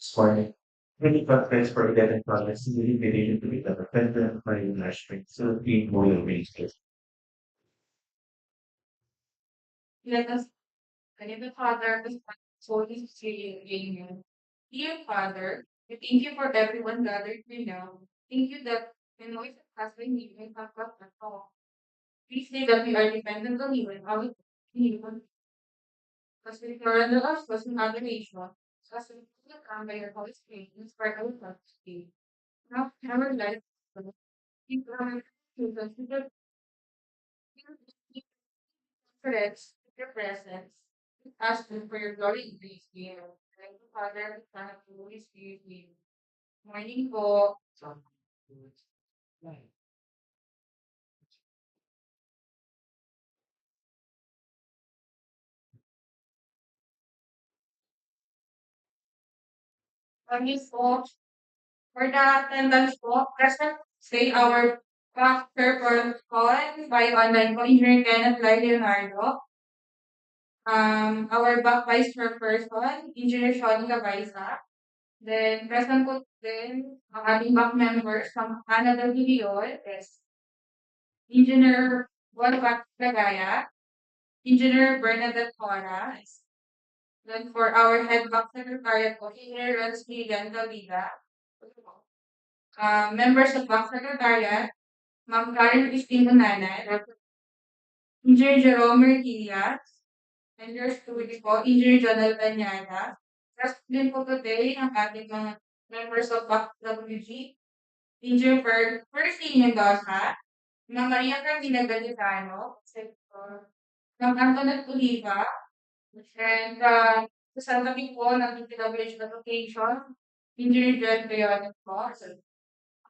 Smart. Really confidence for event projects is really related to the dependent by industry. So be more based. Let us give the Father the Holy Spirit in you. Dear Father, we thank you for everyone gathered here now. Thank you that the noise has been given have got at all. Please say that we are dependent on you and our need because we surrender us was in adoration. As we come by your Holy Spirit, inspire our thoughts today. Now, our life, keep our children to the confidence, your presence. Ask them for your glory in this year. Thank you, Father, the Son, and the Holy Spirit. Name. Morning po. Morning po. For the attendance po, present say our back performance call by online po, Engineer Kenneth Lai Leonardo. Our back vice chairperson, Engineer Shoni Cabaisa. Then present po din ang ating back members from Canada DEO is Engineer Juan Cagaya, Engineer Bernadette Horas. Then for our head back secretariat po, Engineer Rensley Gandalida. Members of back secretariat, Ma'am Karen Christine Unanan, Engineer Jerome Merquillas, and yours truly po, Engineer Jonel Banyada. Tapos din po today ang ating mga members of back WG, Engineer Percy Mendoza, Ma'am Maria Carmina Gaditano, Ma'am Antoinette Oliva, and sa tabi po ng DPWH Education, Engineer Jen Bayonet po. So,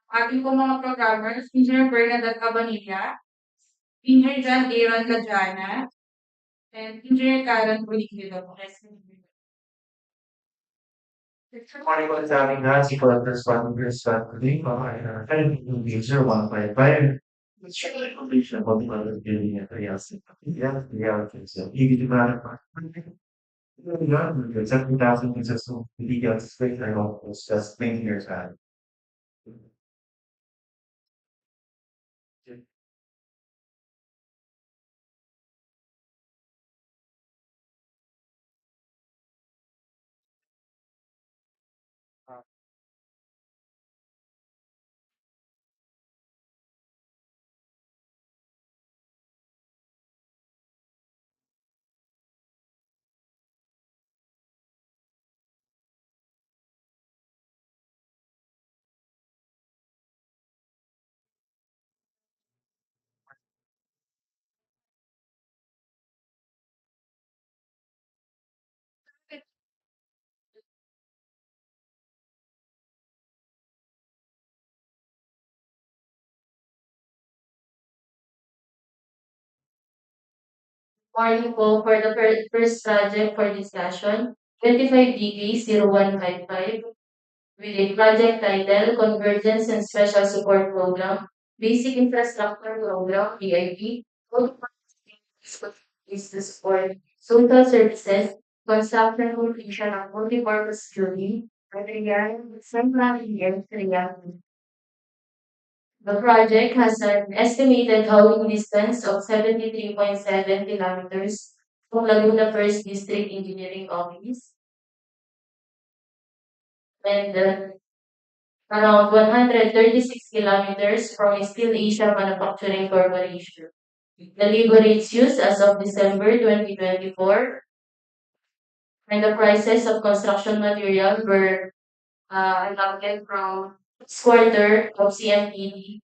ating po mga programmers, Engineer Bernadette Cabanilla, Engineer John Aaron Lajana, and Engineer Karen Polillo po. Morning po sa aming lahat. Si Collectors One today. Mga yung user 155. Let's check the completion of the other building at the Yasin. Yeah, so easy to verify. 70,000 users so hindi ka straight na yung just 20 years out. Morning po for the first project for discussion, 25DK0155, with a project title Convergence and Special Support Program, Basic Infrastructure Program, BIP, is to support social services, construction completion of multipurpose building, material, central area. The project has an estimated hauling distance of 73.7 kilometers from Laguna First District Engineering Office and around 136 kilometers from Steel Asia Manufacturing Corporation. The labor rates used as of December 2024 and the prices of construction material were allotted from this quarter of CMPD.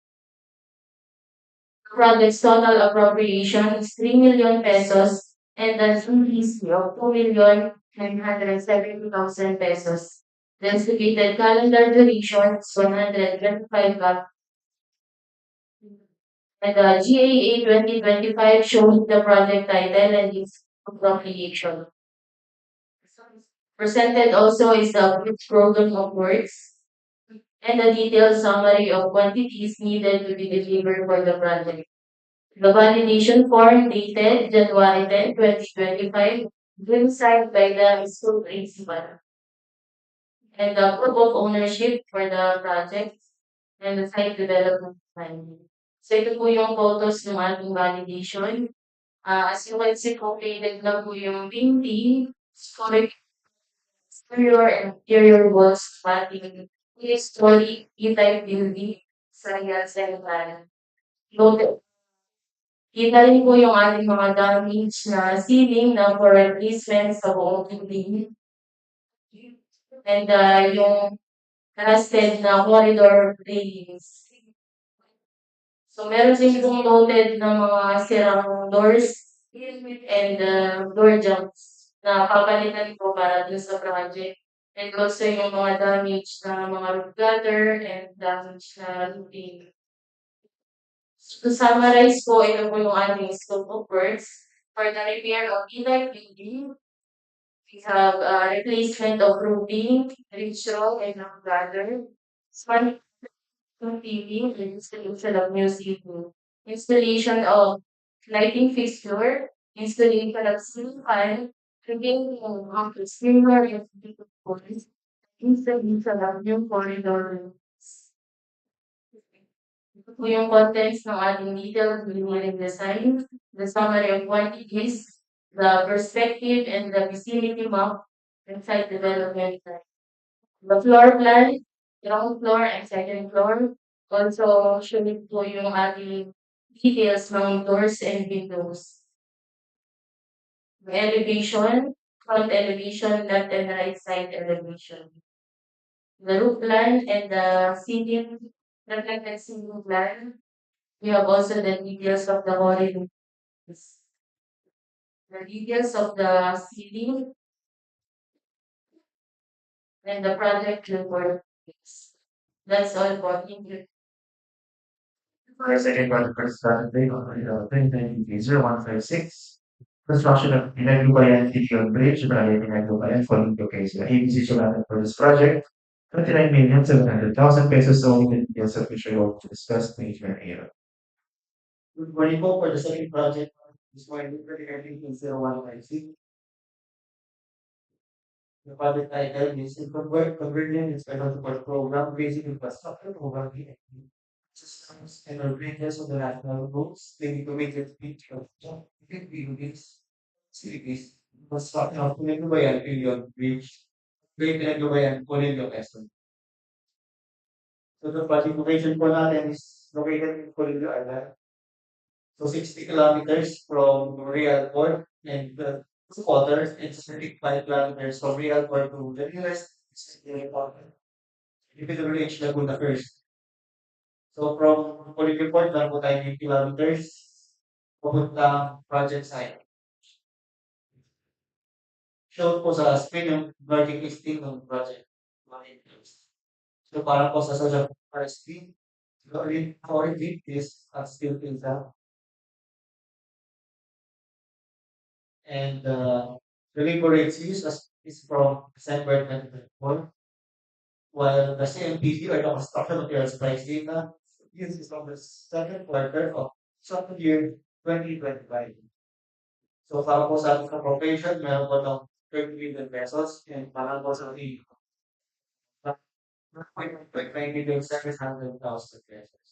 Project's total appropriation is 3 million pesos and an increase of 2,970,000 pesos. The estimated calendar duration is 125 months. And the GAA 2025 shows the project title and its appropriation. Presented also is the program of works and a detailed summary of quantities needed to be delivered for the project. The validation form dated January 10, 2025, been signed by the school principal. and the proof of ownership for the project, and the site development plan. So ito po yung photos ng ating validation. As you can see po, painted na po yung painting, scoring exterior and interior walls, matting, three-story E-type building sa Yalsen plan. Noted. Kita rin po yung ating mga damage na ceiling na for replacement sa buong building. And yung rusted na corridor railings. So meron din pong noted na mga sirang doors and door jambs na papalitan po para dun sa project. And also yung mga damage na mga roof gutter and damage na roofing. To summarize po, ito po yung ating scope of works. For the repair of e-light building, we have replacement of roofing, ridge roll, and roof gutter. Smart TV, and installation of new ceiling. Installation of lighting fixture, installation of ceiling fan, repair of exterior and physical points, installation of new corridor. Ito po yung contents ng ating detailed engineering design, the summary of quantities, the perspective and the vicinity map, and site development plan. The floor plan, ground floor and second floor, also showing po yung ating details ng doors and windows. The elevation, front elevation, left and right side elevation. The roof plan and the ceiling, reflected ceiling plan. We have also the details of the corridor, the details of the ceiling, and the project report. That's all for you. For the second part, first Saturday on 2023-0156. Construction of Pinaglubayan-Pilion Bridge, Brgy, Pinaglubayan, Polillo, Quezon. ABC Solana for this project, 29,700,000 pesos, only the details of which I hope to discuss later here. Good morning po for the second project. This morning, regarding 0156. The project title is Convergence Inspection Support Program, Basic Infrastructure Program, Systems and Organizations of the National Roads, they to make it speech of buildings, cities, construction of Pinaglubayan-Pilion Bridge, Pinaglubayan-Polillo, Quezon. So the project location po natin is located in Polillo Island. So 60 kilometers from Real Port and the quarters and 35 kilometers from Real Port to the nearest DPWH Laguna first. So from Polillo Port, lang po tayo 8 kilometers pupunta project site. Show po sa screen yung vertic listing ng project. So para po sa social RSP, the origin is still Pinaglubayan. And the labor rates used is from December 2024, while the CMPD or the construction materials price data used is from the second quarter of year 2025. So para po sa ating appropriation, meron po ng 30 million pesos and para po sa ating 9,700,000 pesos.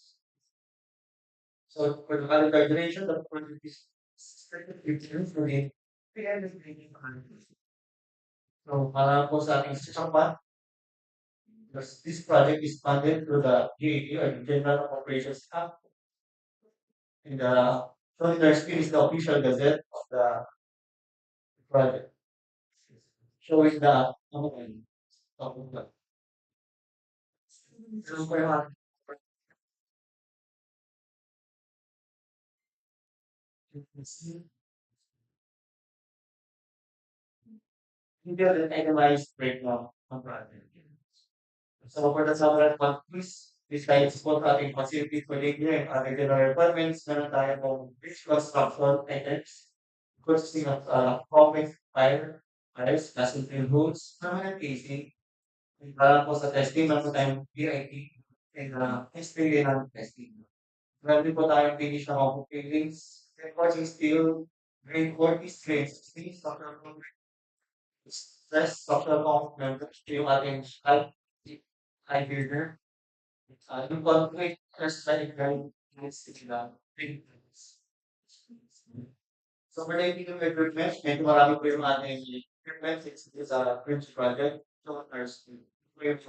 So for the calendar duration, the project is expected to be within 380 months. So para po sa ating section 1, this project is funded through the DEO or the General Appropriations Act. And showing their screen is the official gazette of the project. Showing the amount of the detailed and itemized breakdown of project. So for the summary countries, this guides po sa ating facilities for data and other general requirements. Meron tayo pong bridge construction items consisting of complex fires, castle field roads, permanent casing, and para po sa testing, meron po tayong BIT and history and testing. Meron din po tayong finish ng mga failings, reinforcing steel, grade 40 strength, structural concrete, Stress structural component yung ating high builder. Yung conflict stress diagram is sila. So relating to recruitment, medyo marami po yung ating recruitment sa French project. So there's yung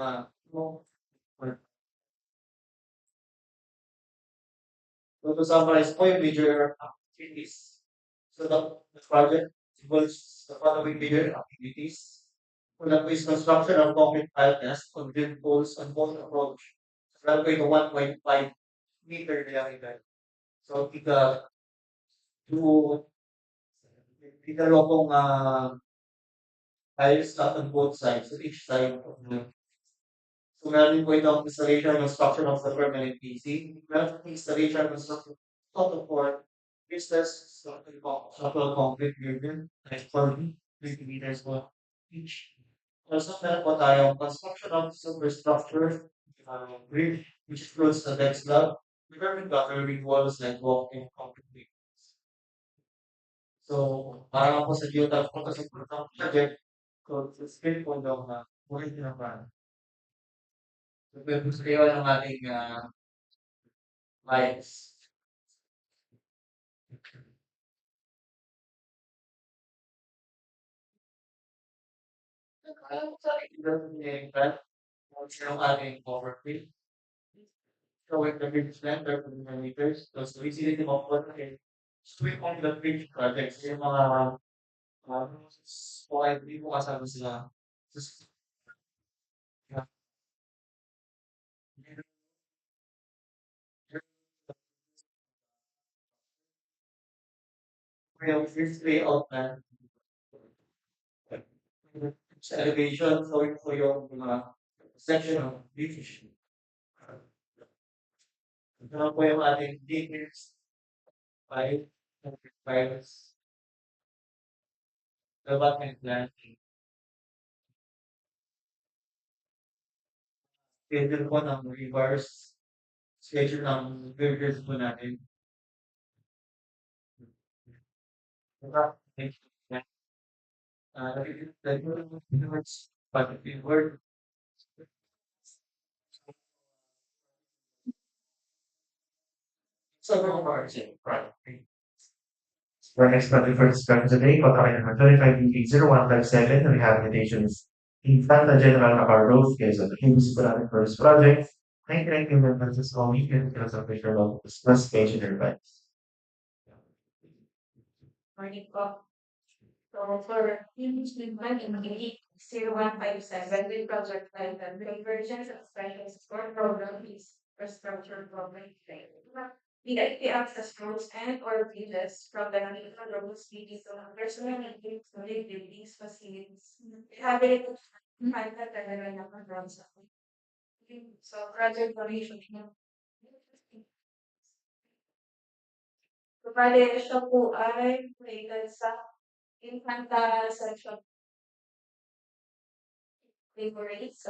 so to summarize po yung major activities. So the project involves the following major activities. Una po is construction of concrete pile test on build poles on both approach. So meron po ito 1.5 meter diameter. So two tigalokong tiles cut on both sides, so each side of the so meron din po itong installation and construction of the permanent PC. Meron po installation and construction total for business structural concrete building, like 40 meters po each. Also, meron po tayong construction of superstructure, bridge, which includes the deck slab, preparing guttering walls like walking concrete. So, para po sa geotag po kasi po ng project, so, sa skill po daw na ulit na pa. So, gusto kayo ng ating lights. Alam mo sa akin, yung ating overfill. Showing the bridge length, 30 meters. Tapos, visibility of water. Showing on the bridge projects, yung mga okay, hindi mo kasama sila. Just, yeah, yung first layout na sa elevation, showing po yung mga section of beach. Ito po yung ating details, 5, development plan, schedule po ng reverse, schedule ng builders po natin. Thank you. The word. So, right. Our next project for discussion today, Procurement number 25 Rehabilitation is Infanta General Nakar Road, Quezon. Hughes Procurement for this project. 19 members is only and because of the level plus page in advance. Morning po. So for Teams Movement in the 0157 with project title Convergence of Special Support Program is Infrastructure Program. The IT access roads and or bridges from the Nakar roads leading to personal and utilities facilities. Rehabilitation Infanta General Nakar roads. So project donation. So bali siya po ay related sa Infanta section labor rates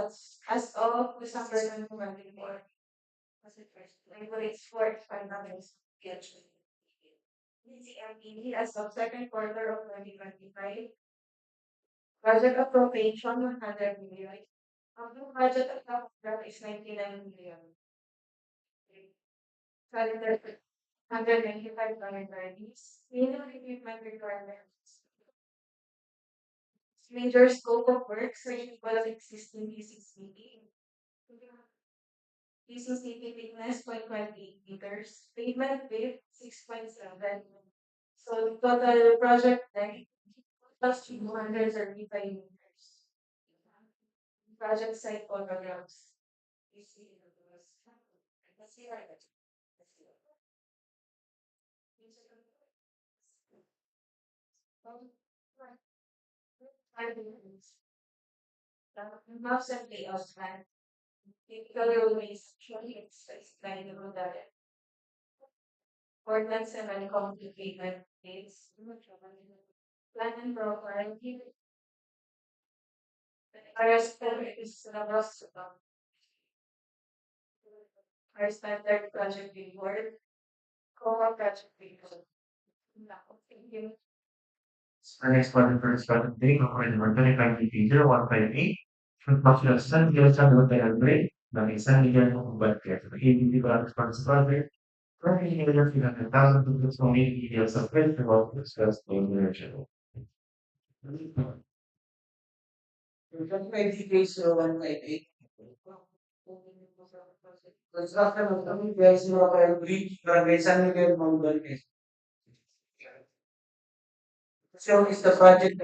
as of December 2024. Kasi first, labor rates for expanders. DCMPD as of second quarter of 2025. Budget appropriation 100 million. Ang budget of the program is 99 million. Calendar 195 calendars. Minimum equipment requirements. Major scope of works which equals existing PCCP. PCCP thickness 0.28 meters. Pavement width 6.7. So total project length plus 235 meters. Project site photographs. You see let's see right. Maps and layouts plan. Typically always actually it's kind of that. Ordnance and uncomplicated dates. Plan and program. RS4 is syllabus. Our standard project reward. COA project reward. Thank you. Our next one, first one, day, or number 25 0158. Construction San Miguel San Hotel Break, ng San Miguel ng Budget. Hindi ba responsible? Currently, you're 300,000 to community details of it, about discuss the direction. 25 DPWH 158. Construction of the Bridge, Barangay San Miguel, Mount Quezon. So is the project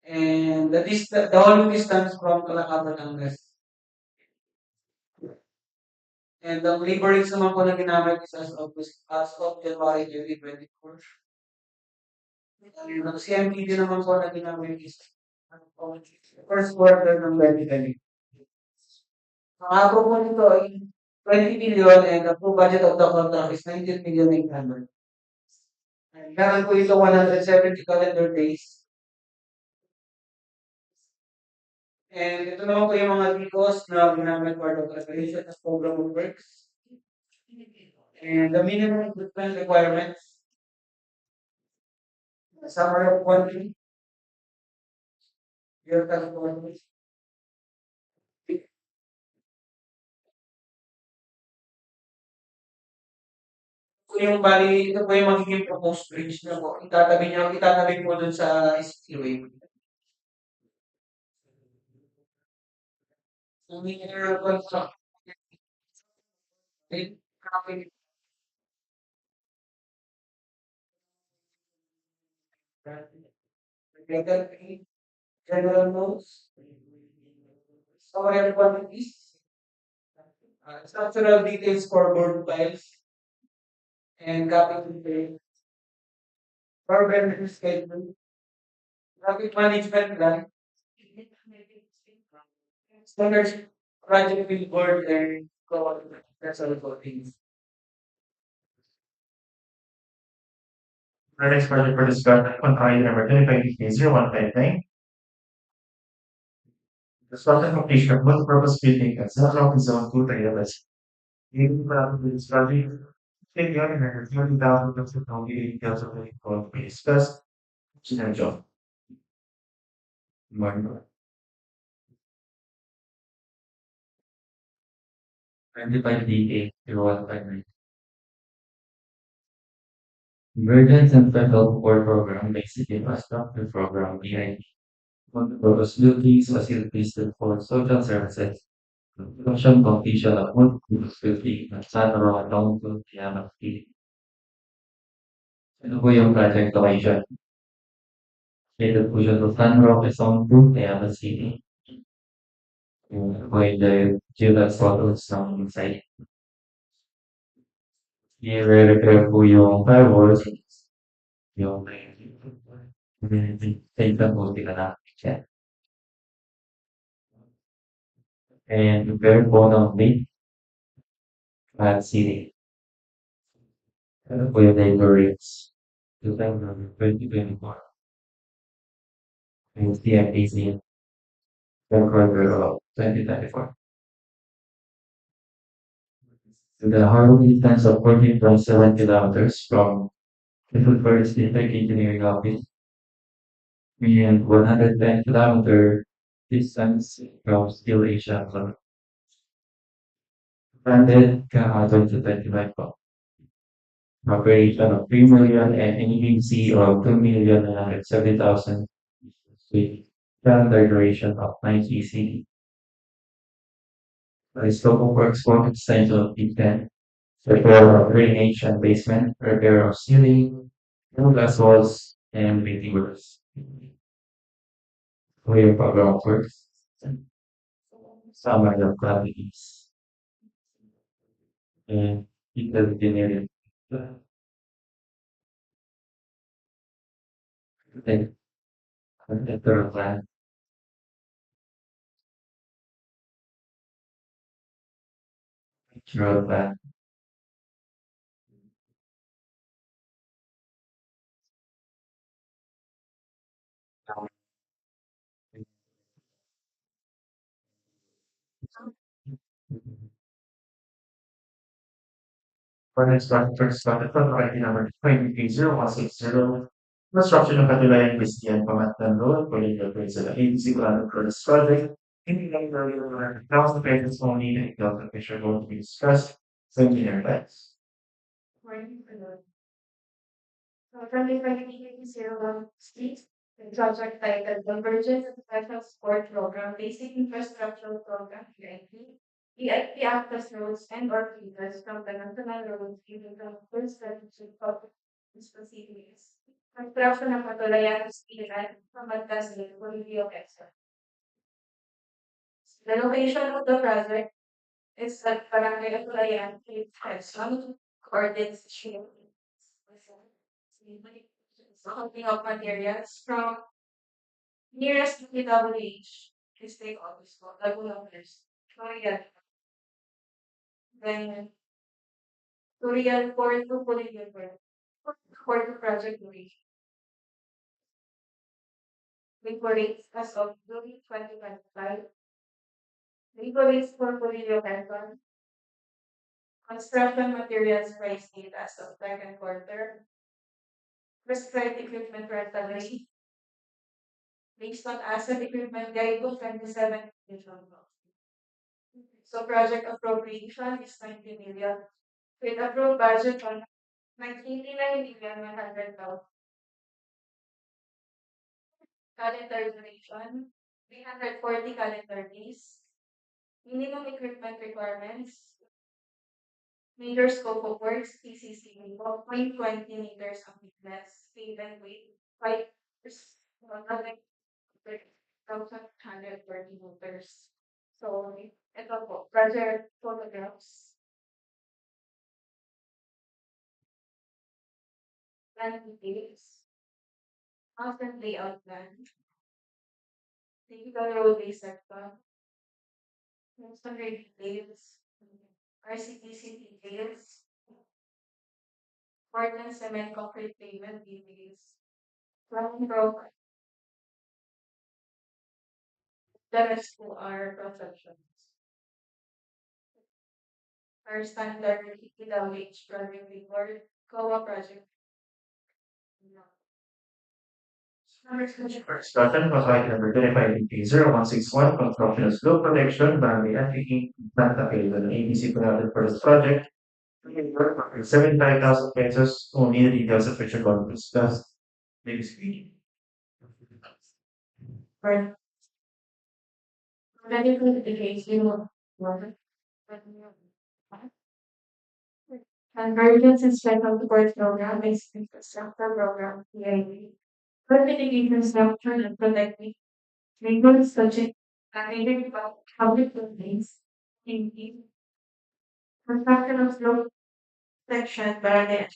and the whole distance from Calacata Tangas. And the labor rates naman po na ginamit is as of January 2024. And ang CMPD naman po na ginamit is first quarter ng 2020. Ang approve po nito ay 20 billion and the full budget of the contract is 19,800,000. And meron po ito 170 calendar days. And ito naman po yung mga DEOs na ginamit for the preparation of program of works. And the minimum equipment requirements. The summary of quantity. Your calculations. Ito yung bali, ito po yung magiging proposed bridge na po. Itatabi po dun sa SQA. So, minimum contract. General notes. Summary of quantities. Structural details for board files. And capital pay. For benefit schedule. Traffic management plan. Standards project bill board and that's all for things. Our next project for discussion on item number 25 0159. Construction completion of multipurpose building at Central Zone 2 Tayabas. Even for this project, take on and 30,000 of only 80,000 of the we discussed. John. Morning. 25 DA 0159. Convergence and Federal Support Program basically infrastructure program behind multipurpose buildings, facilities for social services. Construction completion of multipurpose building at San Roque Town to Tiamat City. Ito po yung project location. Ito po siya to San Roque Town to Tiamat City. Ito po yung geodax photos ng site. I-repair po yung firewalls. Yung site na po sila na siya. And repair po ng link at city. Ano po yung labor rates? September 2024. Yung CMPC. Third quarter of 2024. To the harbor distance of 14.7 kilometers from the first district engineering office and 110 kilometer distance from Steel Asia. Funded ka 2025 po. Operation of 3 million and NEBC of 2,970,000 with calendar duration of 9 EC. The scope of works for extension of P10, repair of drainage and basement, repair of ceiling, glass walls, and meeting rooms. Clear program of works. Summary of quantities. And detailed engineering. Then, third plan. Third plan. First started from right number 2030 construction of Katilayan Christian Pamatnan Road, Polillo, Quezon, agency plan for this project. Hindi lang earlier, thousand pages only, and the picture going to be discussed. So, engineer, let's. Morning, Lord. So, from the 2001 Street, the project titled Convergence and Special Support Program, Basic Infrastructure Program, EIP, EIP access roads and or bridges from the national roads given the first strategic public responsibilities. Construction ng Patulayan Hospital, Pamantas, Polillo, Quezon. The location of the project is at Barangay Patulayan, Quezon, coordinates shared. Counting of materials from nearest DPWH district office for Laguna West, Korea, then Korean Port to Polillo for the project duration. Labor rates as of June 2025. Labor rates for Polillo Quezon. Construction materials price date as of second quarter. Prescribed equipment rental rate based on asset equipment guidebook 27. So project appropriation is 90 million. With approved budget on 99,100,000. Calendar duration, 340 calendar days. Minimum equipment requirements. Major scope of works, PCC, 1.20 meters of thickness, speed and weight, 1,130 meters. So, ito po, project photographs. Plan details. Constant layout plan. Typical roadway section. Construction details. RCTC details. Portland cement concrete pavement details. From broke. The rest to our conceptions. Our standard DPWH project report. COA project. Construction of item number 25-0161, construction of slope protection, Brgy and Infanta, Quezon, ABC provided for this project. 75,000 pesos, only the details of which are going to be discussed. Maybe speaking. For medical education, Convergence and Special Support Program, Basic Infrastructure Program, PIP. Certification structure and protecting legal subject and public buildings, in construction of slope section, Barangay.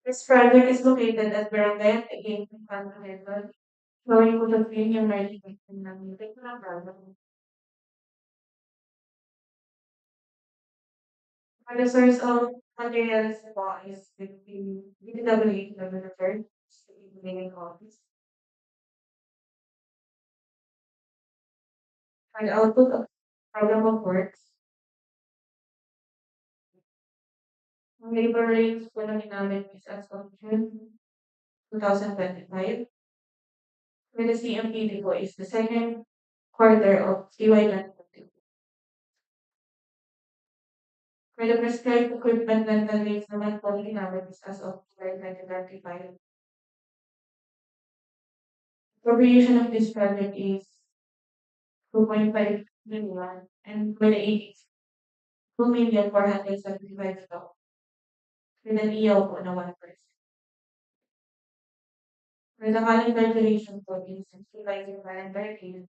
This project is located at Barangay again in Pinaglubayan-Pilion, showing po the premium market ng particular program. For the source of materials po is the DPWH developer, the office. And output of program of works. Ang labor rates po na ginamit is as of June 2025. With the CMPD po is the second quarter of CY 2022. For the prescribed equipment rental rates naman po ginamit is as of July 2025. Appropriation of this project is 2.5 million and for the 2,475,000. With an DEO po na 1%. For the calendar duration po is utilizing calendar year.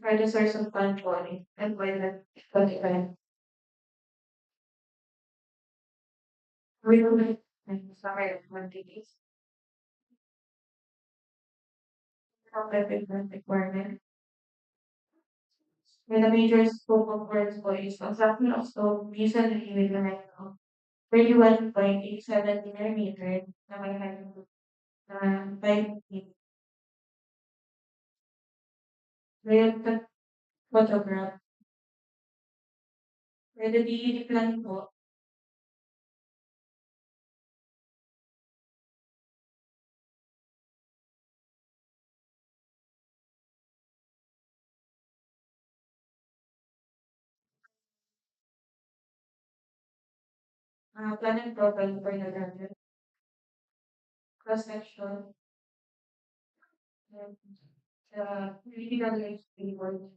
For the source of fund po is employment 25. We will make summary of 20 days. Equipment requirement. With the major scope of works po is construction of stone, recent healing right now. 31.87 linear meter na may height na 5 feet. With the photograph the DEO plan po, plan and profile for the graduate, cross-section, and DPWH Quezon,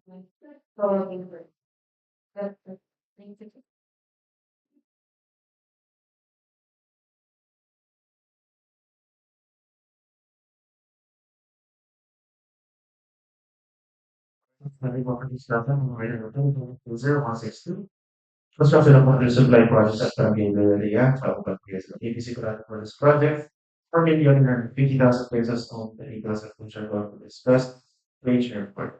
so paper. That's it. Thank you. Sabi ko kanina sa atin, mga kailangan ito, 0162. Construction of water supply project at Barangay Area, Kabugat, Quezon. ABC grant for this project, 4,150,000 pesos on the 8,000 contract to discuss. Range airport.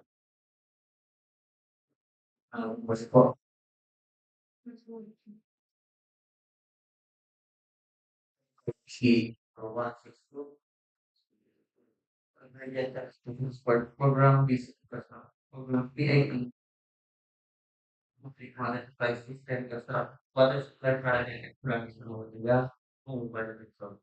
Was it for C or 162? Convergence Sport Program, basic personal program, PIP. Money supply system, construct water supply project, and planning to the home environment from.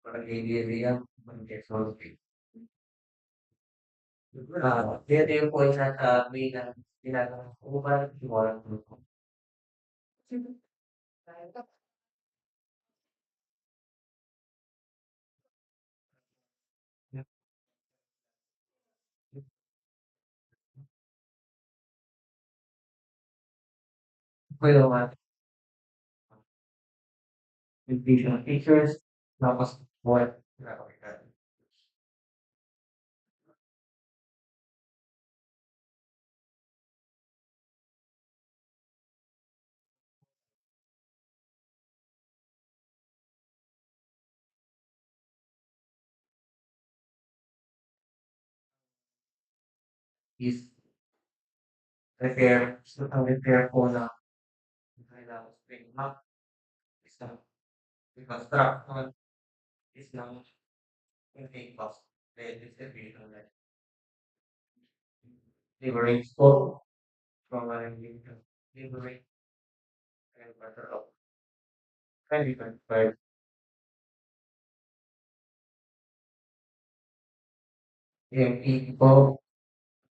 Barangay Area, Barangay Quezon. Ito yung po yung nasa may na ginagawa ko ba walang grupo. Ito yung mga educational features, tapos what is repair po na kailangan spring map, isang reconstruction, isang intake cost, then distribution like leverage po, from leverage and better of 2025. EMP po,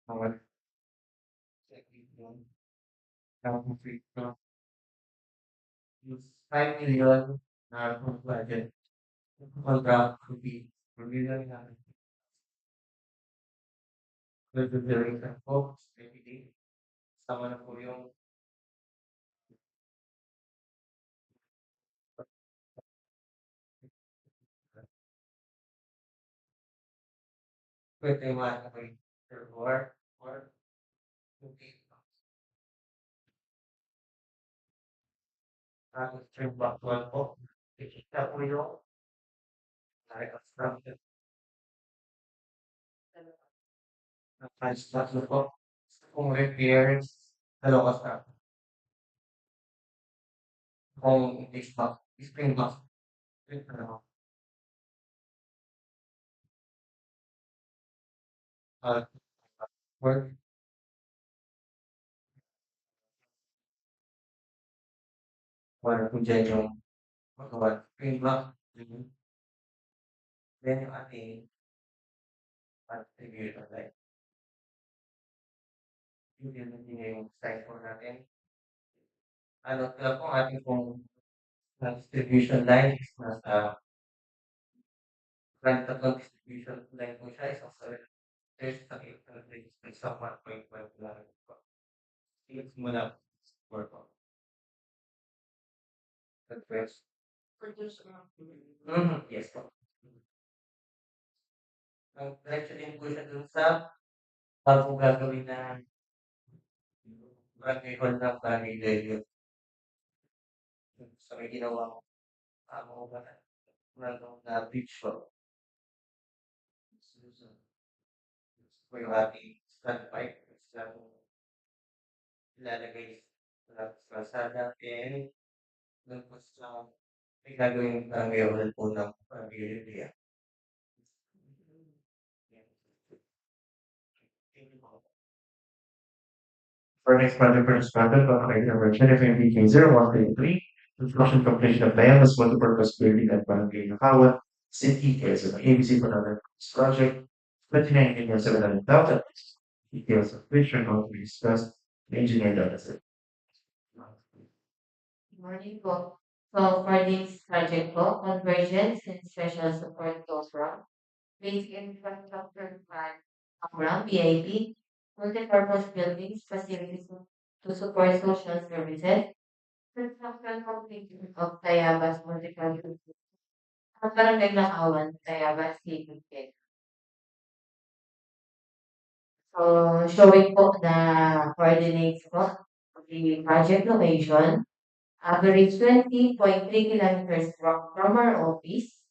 mga free use 5 million na budget. Contract could be million na delivering sa folks every day. Sama na po yung pwede mga reservoir or okay. Tapos stream backwall po. Ikita po yung construction ng construction po. Kung repairs, dalawa sa kung this box, spring box, uh, work, wala po dyan yung magawa. Spring box, then yung ating distribution line. Yun yung site po natin. Ano kaya po ating pong distribution line is nasa tatlong distribution line po siya, isang sa there's sa isang 1.5 lang po. Sige, muna for po. The first. Yes po. Ang diretso din po siya dun sa bagong gagawin na barangay hall ng Polillo. So may ginawa ako na beach po. Po yung ating standpipe, ilalagay sa kalsada and doon po sa may gagawin barangay hall po ng Brgy. For next project for expanded on item number 2023 construction completion of Diana's multipurpose building at Barangay Nakawat, City, Quezon. ABC for another project, 29,700,000. Details of which are going to be discussed. The engineer does it. Good morning po. So for this project po, Convergence and Special Support Program, Basic Infrastructure Plan Program, BIP, multi-purpose buildings, facilities to support social services, construction completion of Tayabas multi-purpose ang Barangay Nakawan, Tayabas City. So showing po the coordinates po of the project location, average 20.3 kilometers from our office.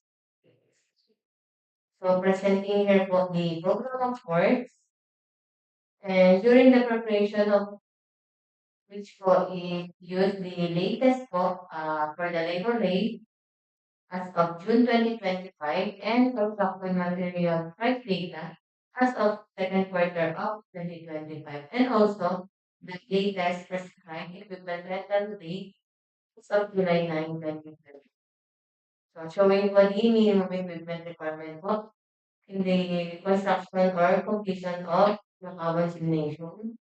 So presenting here po the program of works. And during the preparation of which po is use the latest po for the labor rate as of June 2025 and construction material price data as of second quarter of 2025. And also the latest prescribed equipment rental rate as of July 9, 2025. So showing po the minimum equipment requirement po in the construction or completion of the carbon simulation.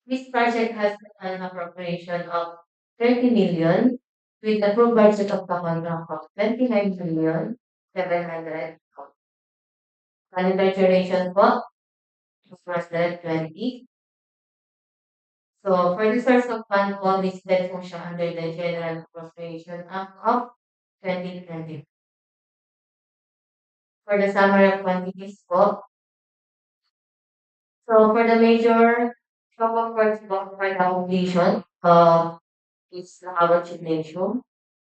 This project has an appropriation of 30 million with approved budget of the contract of 29,700,000. Calendar duration po was that 20. So for the source of fund po, listed po siya under the General Appropriation Act of 2020. For the summary of quantities po, so for the major scope of works po for the completion of its Nakawat Gymnasium,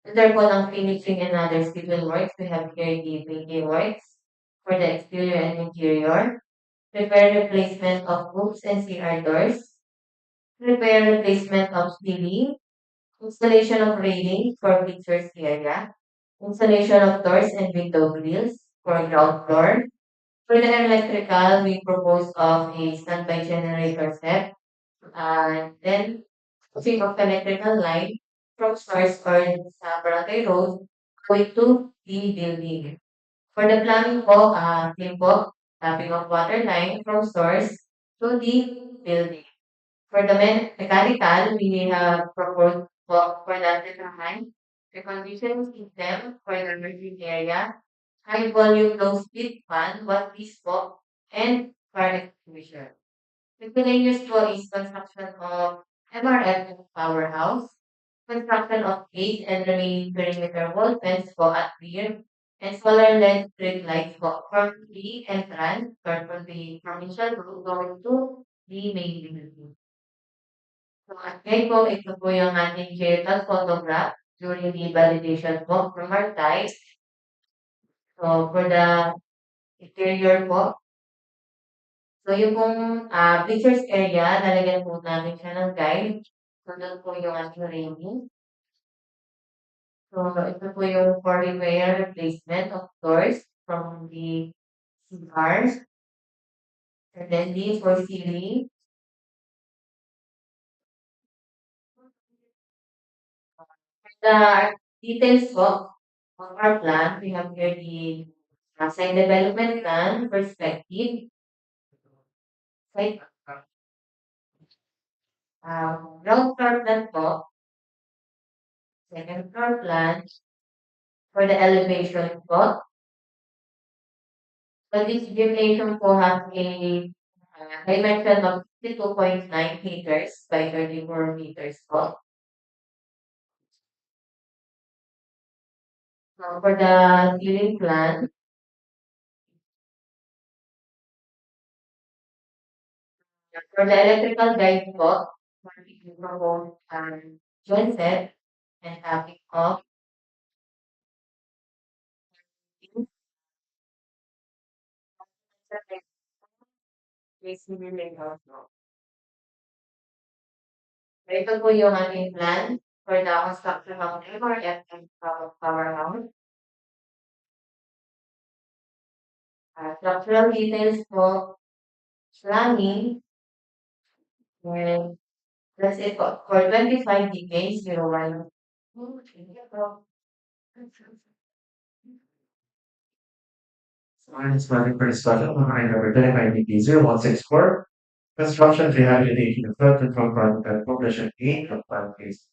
therefore ng finishing and other civil works, we have here the painting works for the exterior and interior, repair replacement of hoops and CR doors, repair replacement of ceiling, installation of railings for pictures area, installation of doors and window grills for ground floor. For the electrical, we propose of a standby generator set, and then switching of electrical line from source or sa barangay road going to the building. For the plumbing po, same po, tapping of water line from source to the building. For the mechanical, we have proposed for the determine the condition system for the emerging area, high volume low speed fan, one piece po, and fire extinguisher. Miscellaneous po is construction of MRF powerhouse, construction of gate and remaining perimeter wall fence po at rear, and solar LED street lights po from the entrance or from the commercial room going to the main building. So at ngayon po, ito po yung ating digital photograph during the validation po from our side. So for the interior po, so yung pong pictures area, lalagyan po namin siya ng guide. So doon po yung ating rating. So ito po yung for repair replacement of doors from the CRs. And then the for ceiling. The details po of our plan, we have here the site development plan, perspective, site ground floor plan po, second floor plan, for the elevation po. So this gymnasium po has a dimension of 52.9 meters by 34 meters po. So for the ceiling plan, for the electrical guide po, we propose genset and tapping of civil layout po. So ito po yung ating plan for the construction of MRF and powerhouse. Structural details po, planning, And that's it for 25 DK 01. Finance Planning for Discussion on item number 25 construction rehabilitation of flood control project at Population 8 of Plan Phase.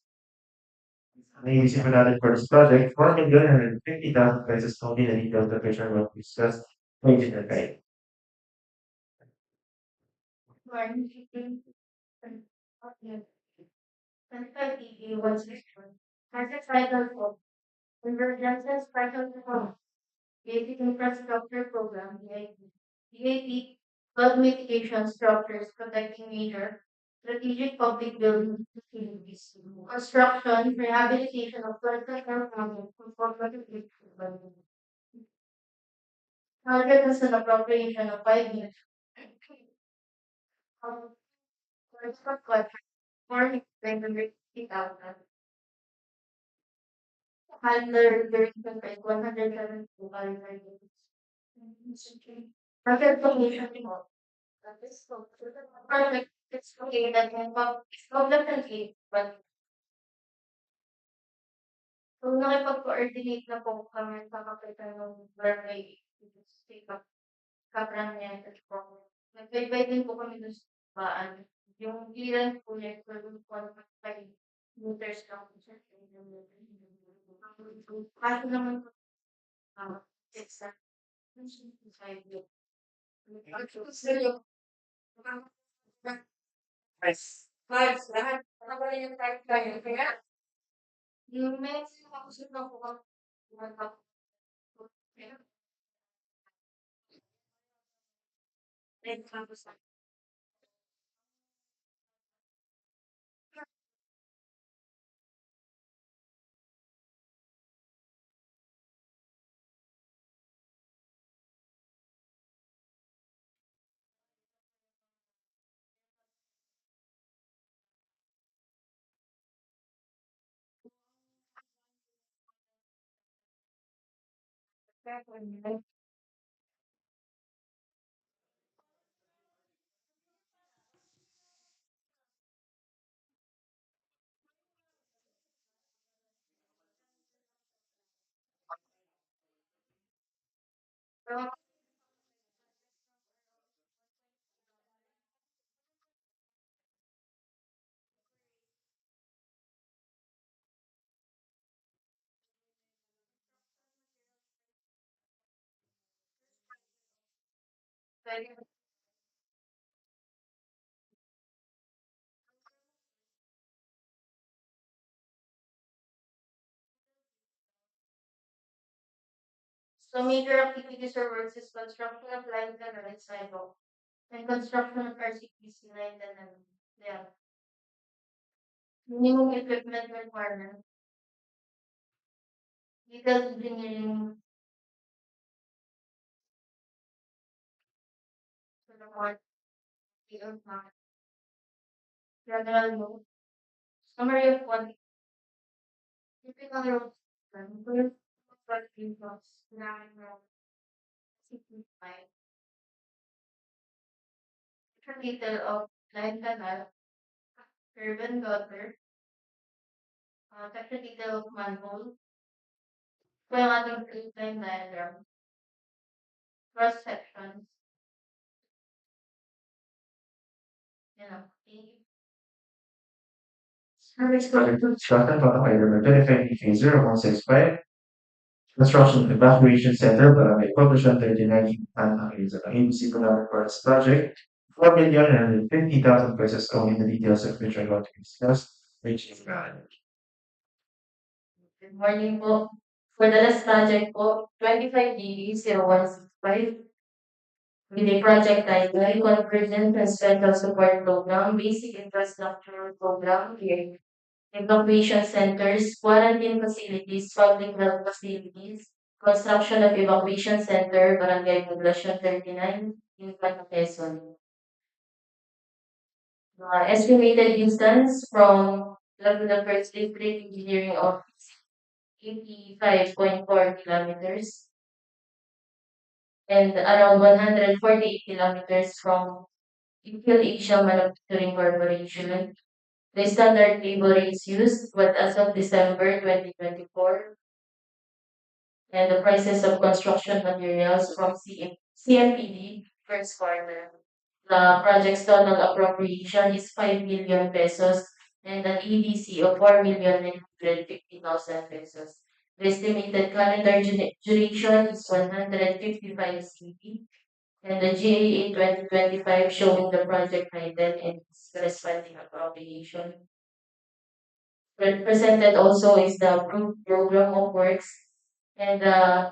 Naisip natin for this project, 4,150,000 pesos only na detailed location will be discussed later in the guide. Project title for Convergence's Special Performance Basic Infrastructure Program, BAP, flood mitigation structures protecting major strategic public building facilities, construction, rehabilitation of flood control projects for corporate development. Target has an appropriation of 5 years. For flood, 450,000. Handler, there's 172 Project location mo. Project it's located in it's definitely but kung nakipag-coordinate na po kami sa kapitan ng barangay state of Cabramayan at po. Nagbaybay din po kami doon sa baan. Yung ilan po niya for 1.5 meters lang po siya. Kaso naman po, exact. 5 years. Nice. Vibes, lahat. Ano ba yung type kayo? Kaya, yung medyo ako na po ako. Kaya, tapos na. So major activities or works is construction of line canal and sidewalk and construction of RCPC line canal. Yeah. Minimum equipment requirement. Legal engineering for the part. Field map. General note. Summary of quantity. Typical road. First, what involves 65. Detail of line canal, curb and gutter, section detail of manhole, ito yung ating straight line diagram, cross sections, you know, Service project for discussion on item number 25 construction evacuation center barangay Population 39 Infanta Quezon. Ang ABC po namin for this project, 4,150,000 pesos only the details of which are going to be discussed, which is Good morning po. For the last project po, 25 DD 0165 with a project title, Convergence and Special Support Program, Basic Infrastructure Program, evacuation centers, quarantine facilities, public health facilities, construction of evacuation center, Barangay Poblacion 39, Infanta Quezon. Estimated distance from the first district engineering office, 85.4 kilometers, and around 148 kilometers from Intel Asia Manufacturing Corporation. The standard labor rates used was as of December 2024, and the prices of construction materials from CMPD first quarter. The project's total appropriation is 5 million pesos and an EDC of 4,950,000 pesos. The estimated calendar duration is 155 CP, and the GAA 2025 showing the project title and its corresponding appropriation. Presented also is the approved program of works and the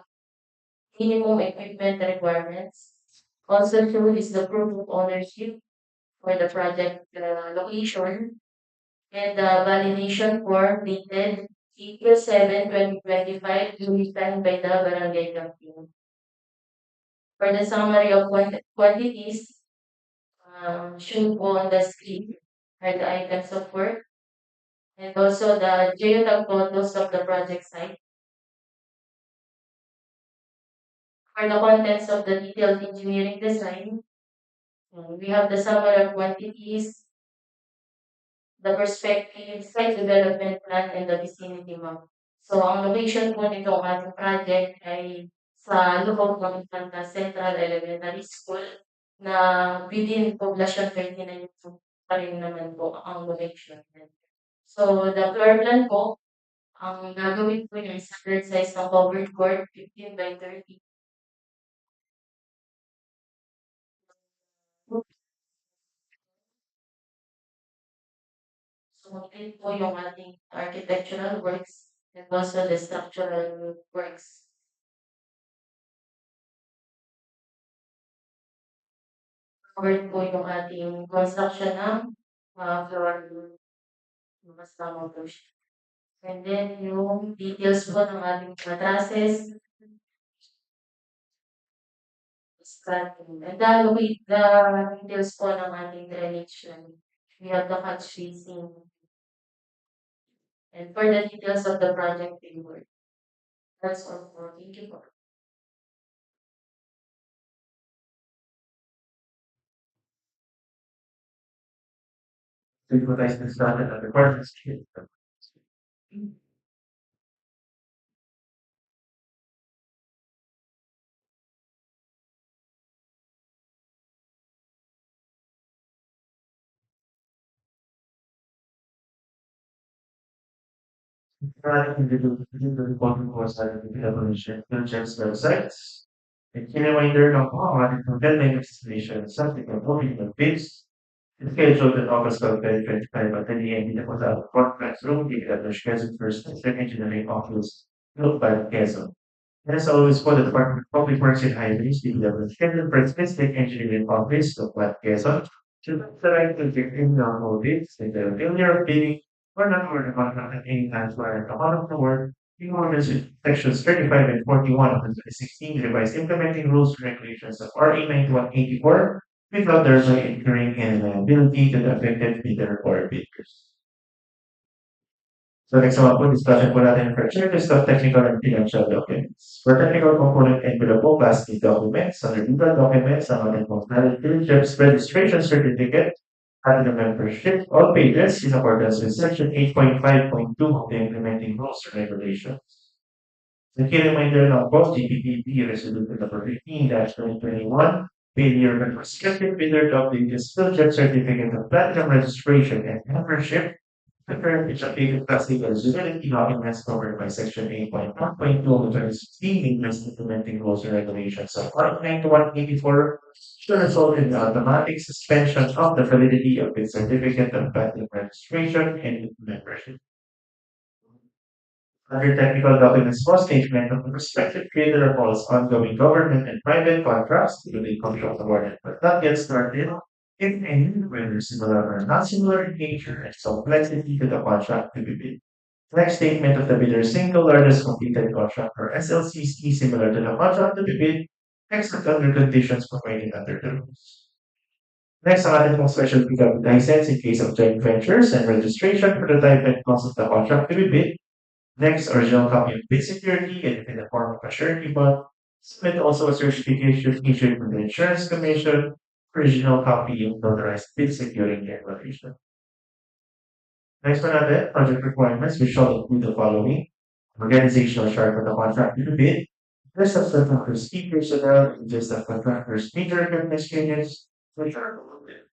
minimum equipment requirements. Also shown is the proof of ownership for the project location and the validation form dated April 7, 2025, duly signed by the Barangay Captain. For the summary of quantities, shown po on the screen are the items of work and also the geotag photos of the project site. For the contents of the detailed engineering design, we have the summary of quantities, the perspective, site development plan, and the vicinity map. So, ang location po nitong ating project ay sa loob ng Infanta Central Elementary School na within Poblacion 39 pa rin naman po ang location. So, the floor plan po, ang gagawin po yung standard size ng covered court, 15 by 30. So, complete po yung ating architectural works and also the structural works. Covered po yung ating construction ng floor. Mas tama po siya. And then, yung details po ng ating matrices, starting. And the details po ng ating drainage. We have the catch basin. And for the details of the project framework. That's all for thank you po. Synchronize the standard and requirements. The reporting was that the evolution Pinterest websites. A key reminder ng mga ating deadline destination something of moving the bids. It's scheduled in August of 2025 at 10 a.m. in the Hotel Conference Room, DPWH Quezon First District Engineering Office, built by Quezon. And as always, for the Department of Public Works and Highways, DPWH Quezon First District Engineering Office, built by Quezon, to the right to the criminal bids, in the failure of bidding or not award of contract at any time where the amount of the work in orders with sections 35 and 41 of the 2016 revised implementing rules and regulations of RA 9184 without thereby incurring any liability to the affected bidder or bidders. So next one po, discussion po natin for checklist of technical and financial documents. For technical component envelope po, class D documents, under legal documents, ang ating pong valid diligence registration certificate, at the membership, all pages in accordance with section 8.5.2 of the implementing rules and regulations. The key reminder ng po, GPPB Resolution number 15-2021, failure of restricted bidder to update the diligence certificate of platinum registration and membership. The term is updated plastic eligibility documents covered by section 8.1.2 of the 2016 English implementing rules and regulations of 19184 should result in the automatic suspension of the validity of its certificate of platinum registration and membership. Under technical documents for statement of the respective creator of all ongoing government and private contracts, including contract awarded but not yet started, if any, whether similar or not similar in nature and complexity to the contract to be bid. Next statement of the bidder's single largest completed contract or SLCC similar to the contract to be bid, except under conditions provided under the rules. Next, ang ating pong special pickup license in case of joint ventures and registration for the type and cost of the contract to be bid. Next, original copy of bid security and in the form of a surety bond. Submit also a certification issued from the Insurance Commission original copy of notarized bid securing declaration. Next one natin, project requirements, which shall include the following: organizational chart for the contractor to bid, list of contractors, key personnel, list of contractors, major equipment units, which are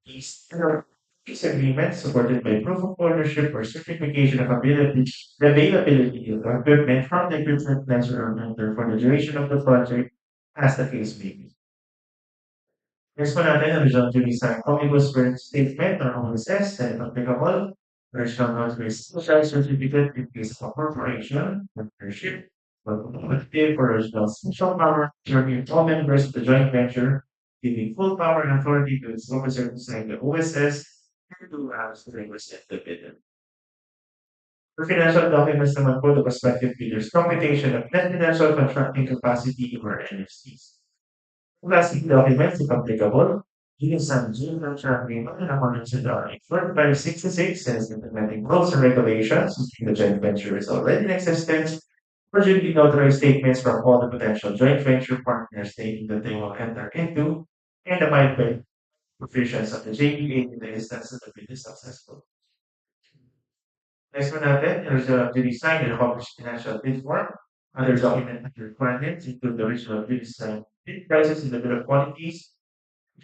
these agreements supported by proof of ownership or certification of availability, the availability of equipment from the equipment lessor or vendor for the duration of the project, as the case may be. Next one natin, original duly signed omnibus burn statement or OSS, and applicable, original notary's social certificate in case of a corporation, partnership, collective, or original social power, serving all members of the joint venture, giving full power and authority to its officer to sign the OSS and to ask to represent the bidder. For financial documents naman po, the prospective bidder's computation of net financial contracting capacity or NFCs. Plastic documents, if applicable, use some general agreement and according to the 4566 says implementing rules and regulations if the joint venture is already in existence. Urgently notarized statements from all the potential joint venture partners stating that they will enter into and abide by provisions of the JVA in the instance that the bid is successful. Next one natin is to design and publish financial bid form. Other document requirements include the original bid design, bid prices and the bill of quantities,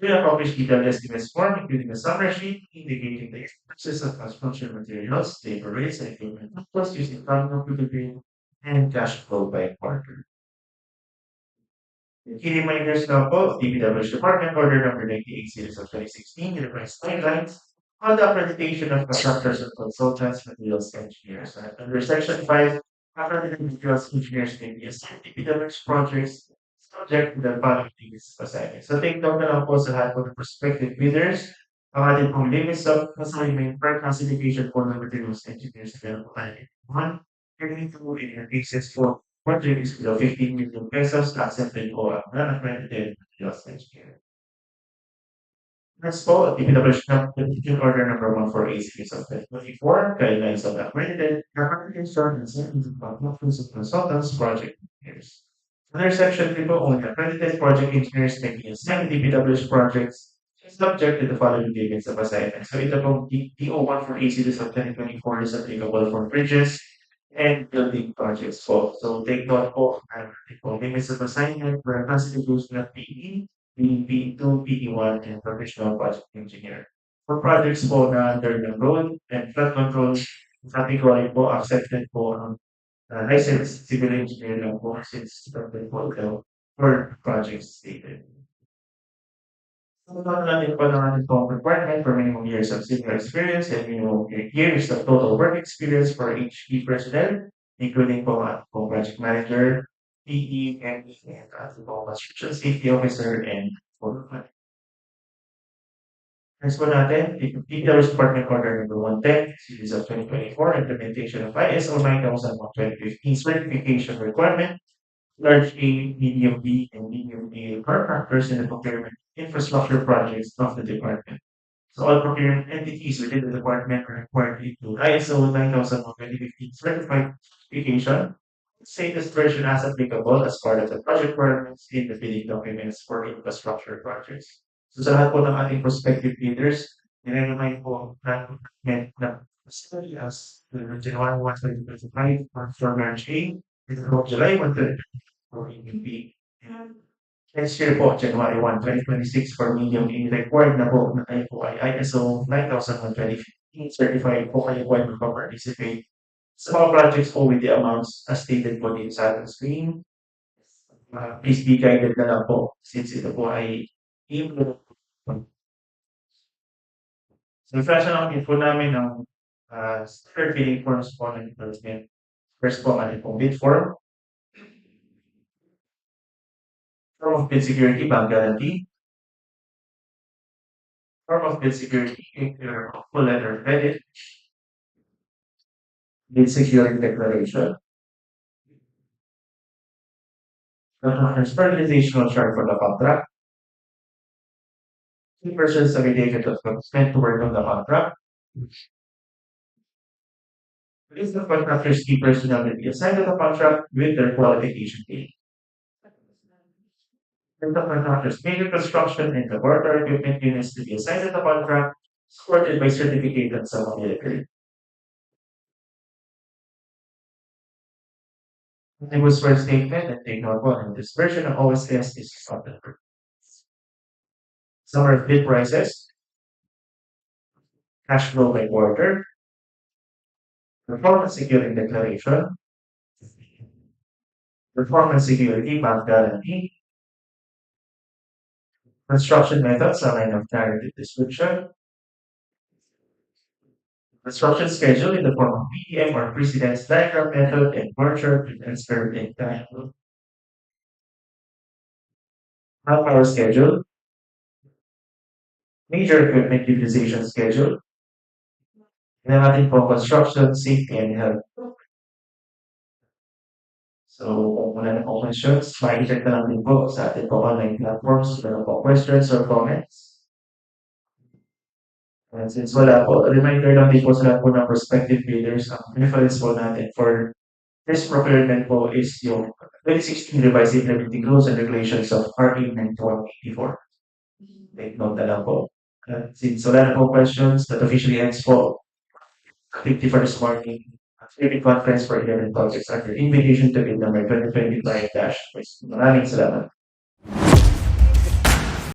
to accomplish detailed estimates form, including a summary sheet indicating the expenses of construction materials, labor rates, and equipment costs using time computer and cash flow by quarter. Key reminders now po, DPWH Department Order number 98 series of 2016 unifies guidelines on the accreditation of contractors and consultants, materials engineers. And under section 5, accredited materials engineers may be assigned DPWH projects subject to the following things assignment. So take note na lang po sa lahat po ng prospective bidders, ang ating pong limits of assignment per classification po ng materials engineers na meron po tayo. One, two in your cases for project is below 15 million pesos, accepted po ang non-accredited materials engineer. Next po, DPWH Petition Order number 148 series of 2024, guidelines of accredited accreditation and sentence of consultants, project engineers. Under section 3 po, only accredited project engineers may be assigned DPWH projects subject to the following limits of assignment. So ito pong DEO 148 series of 2024 is applicable for bridges and building projects po. So take note po, limits of assignment for classification of PE, PE2, PE1, and professional project engineer. For projects po na under the road and flood control, category po, accepted po ang licensed civil engineer lang po since the portal for projects stated. So, natin po ng ating pong requirement for minimum years of civil experience and minimum years of total work experience for each key personnel, including po ang pong project manager, PE, ME, and ating pong construction safety officer and foreman. Next po natin, DPWH Department Order number 110, series of 2024, implementation of ISO 9001:2015 certification requirement, large A, medium B, and medium A contractors in the procurement infrastructure projects of the department. So all procurement entities within the department are required to ISO 9001:2015 certified certification. Status version as applicable as part of the project requirements in the bidding documents for infrastructure projects. So sa lahat po ng ating prospective bidders, nire-remind po ng document na facility as January 1, 2025 for Brgy, July 1, 2024 for medium B. Next year po, January 1, 2026 for medium A, required na po na kayo po ay ISO 9001:2015 certified po kayo po ay magpa-participate sa mga projects po with the amounts as stated po dito sa ating screen. Please be guided na lang po since ito po ay so flash na lang info namin ng standard bidding forms po ng department. First po, ating pong bid form. Form of bid security, bank guarantee. Form of bid security, full letter of credit. Bid security declaration. The organizational chart for the contract. Key persons affiliated to consent to work on the contract. List of contractors key personnel will be assigned to the contract with their qualification date. and the contractors major construction and laboratory equipment units to be assigned to the contract, supported by certificate sa mga It was first statement and take note one. And this version of OSS is funded. Summary of bid prices, cash flow by quarter, performance security declaration, performance security bank guarantee, construction methods, a line of narrative description, construction schedule in the form of PDM or precedence diagram method, and merger to transfer in time. Manpower schedule, major equipment utilization schedule, and natin po construction, safety, and health. So, kung wala na po questions, makikita na lang din po sa ating po online platforms. Kung meron po questions or comments. And since wala po, a reminder lang din po sa lahat po ng prospective bidders, ang reference po natin for this procurement po is yung 2016 Revised Implementing Rules and Regulations of RA 9184. Take note na lang po. Since wala na po questions, that officially ends po 51st morning Spirit Conference for 11 projects under invitation to bid number 2025-. Maraming salamat.